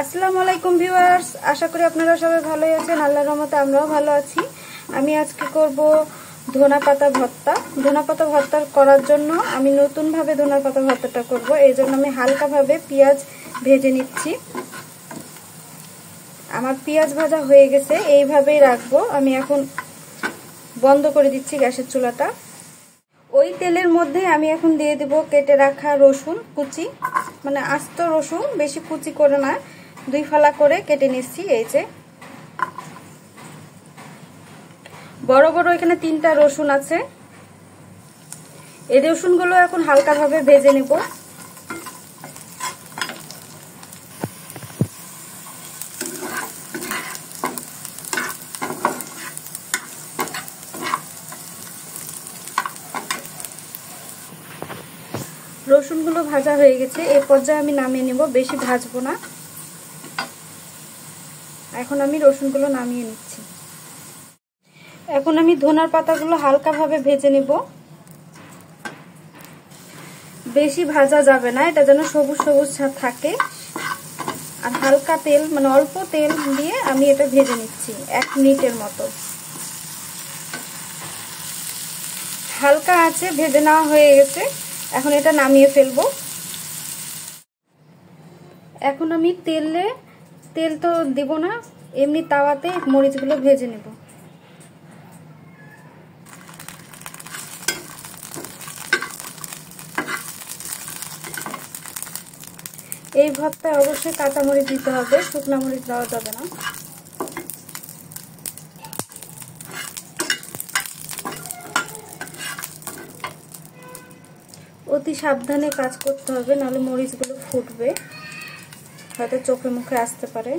আসসালামু আলাইকুম ভিউয়ার্স, আশা করি আপনারা সবাই ভালোই আছেন। আল্লাহর রহমতে আমরাও ভালো আছি। আমি আজকে করব ধনেপাতা ভর্তা। ধনেপাতা ভর্তা করার জন্য আমি নতুনভাবে ধনেপাতা ভর্তাটা করব। এই জন্য আমি হালকাভাবে পেঁয়াজ ভেজে নিচ্ছি। আমার পেঁয়াজ ভাজা হয়ে গেছে, এইভাবেই রাখবো। আমি এখন বন্ধ করে দিচ্ছি গ্যাসের চুলাটা। ওই তেলের মধ্যে আমি এখন দিয়ে দেব কেটে রাখা রসুন কুচি, মানে আস্ত রসুন, বেশি কুচি করে না, 2 ফালা করে কেটে নিচ্ছি। এই যে বড় বড় এখানে 3টা রসুন আছে। এই রসুনগুলো এখন হালকাভাবে ভেজে নেব। রসুনগুলো ভাজা হয়ে গেছে, এই পর্যায়ে আমি নামিয়ে নেব, বেশি ভাজবো না। এখন আমি রসুনগুলো নামিয়ে নিচ্ছি। এখন আমি ধনার পাতাগুলো হালকাভাবে ভেজে নেব। বেশি ভাজা যাবে না, এটা যেন সবুজ সবুজ থাকে। আর হালকা তেল, মানে অল্প তেল দিয়ে আমি এটা ভেজে নিচ্ছি 1 মিনিটের মতো। হালকা আছে ভেজে নেওয়া হয়ে গেছে, এখন এটা নামিয়ে ফেলবো। এখন আমি তেল তো দিব না, এমনি তাওয়াতে মরিচগুলো ভেজে নেব। এই ভর্তায় অবশ্যই কাঁচা মরিচ দিতে হবে, শুকনা মরিচ দেওয়া যাবে না। অতি সাবধানে কাজ করতে হবে, নাহলে মরিচগুলো ফুটবে, হয়তো চোখে মুখে আসতে পারে।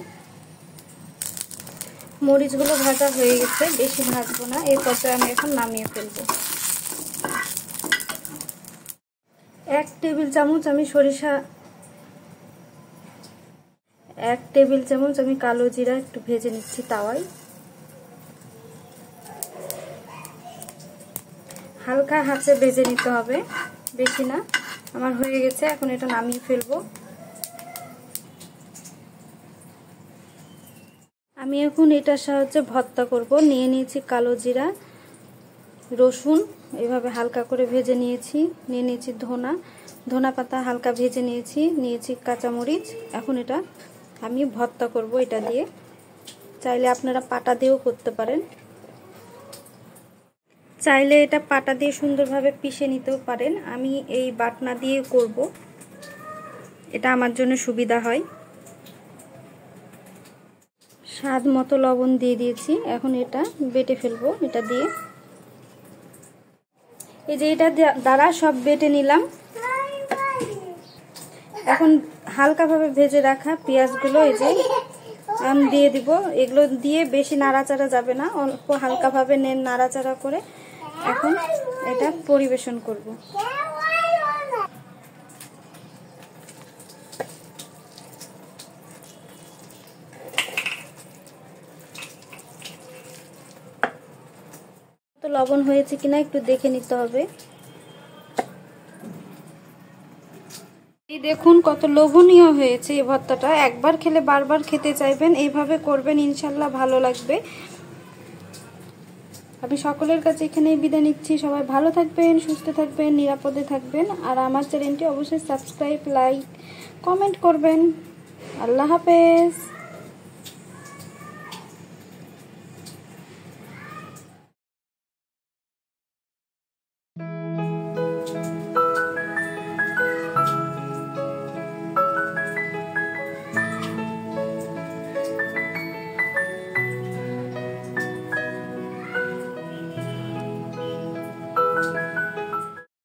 মরিচগুলো ভাজা হয়ে গেছে, বেশি ভাজবো না। এই পর্যায়ে আমি এখন নামিয়ে ফেলবো। 1 টেবিল চামচ আমি সরিষা, 1 টেবিল চামচ আমি কালো জিরা একটু ভেজে নিচ্ছি তাওয়ায়। হালকা হাতে ভেজে নিতে হবে, বেশি না। আমার হয়ে গেছে, এখন এটা নামিয়ে ফেলবো। আমি এখন এটার সাহায্যে ভর্তা করব। নিয়ে নিয়েছি কালো জিরা, রসুন এইভাবে হালকা করে ভেজে নিয়েছি। নিয়ে নিয়েছি ধনা পাতা হালকা ভেজে নিয়েছি কাঁচামরিচ। এখন এটা আমি ভর্তা করব এটা দিয়ে। চাইলে আপনারা পাটা দিয়েও করতে পারেন, চাইলে এটা পাটা দিয়ে সুন্দরভাবে পিষে নিতেও পারেন। আমি এই বাটনা দিয়ে করব, এটা আমার জন্য সুবিধা হয়। স্বাদ মতো লবণ দিয়ে দিয়েছি, এখন এটা বেটে ফেলবো। এটা দিয়ে, এই যে এটা দ্বারা সব বেটে নিলাম। এখন হালকাভাবে ভেজে রাখা পেঁয়াজগুলো এই যে আমি দিয়ে দিব। এগুলো দিয়ে বেশি নাড়াচাড়া যাবে না, অল্প হালকাভাবে নাড়াচাড়া করে এখন এটা পরিবেশন করব। তো লবণ হয়েছে কিনা একটু দেখে নিতে হবে। এই দেখুন কত লোভনীয় হয়েছে এই ভর্তাটা। একবার খেলে বারবার খেতে চাইবেন। এইভাবে করবেন, ইনশাল্লাহ ভালো লাগবে। আমি সকলের কাছে এখানেই বিদায় নিচ্ছি। সবাই ভালো থাকবেন, সুস্থ থাকবেন, নিরাপদে থাকবেন। আর আমার চ্যানেলটি অবশ্যই সাবস্ক্রাইব, লাইক, কমেন্ট করবেন। আল্লাহ হাফেজ।